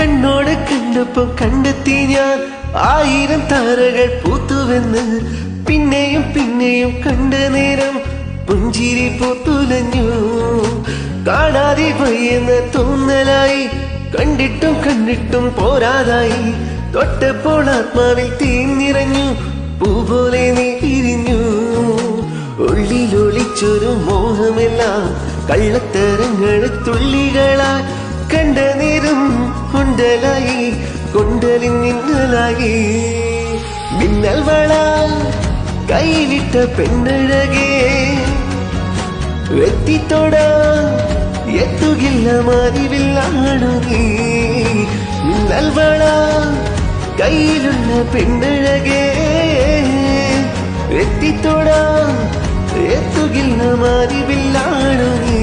കണ്ണോട് കണ്ടപ്പോൾ കണ്ടെത്തി ഞാൻ 1000 താരകൾ പൂത്തുവെന്ന്. പിന്നെയും പിന്നെയും കണ്ട നേരം പുഞ്ചിരി പൂത്തുലഞ്ഞു. കാണാതെ പോയെന്ന് തോന്നലായി, കണ്ടിട്ടും കണ്ടിട്ടും പോരാതായി. തൊട്ടപ്പോൾ ആത്മാവിൽ തീ നിറഞ്ഞു, പൂ പോലെ നീ പിരിഞ്ഞു. ഉള്ളിലൊളിച്ചൊരു മോഹമെല്ലാം കള്ളത്തരങ്ങൾ തുള്ളികളായി. കണ്ട നേരം കൊണ്ടലായി, കൊണ്ടലിൻ മിന്നലായി. മിന്നൽ വള കൈവിട്ട പെണ്ണഴകേ, എത്തിത്തൊടാ എത്തുകില്ല മാറിവില്ലാണു നീ. മിന്നൽ വള കയ്യിലുള്ള പെണ്ണഴകേ, എത്തിത്തൊടാ എത്തുകില്ല മാറിവില്ലാണു നീ.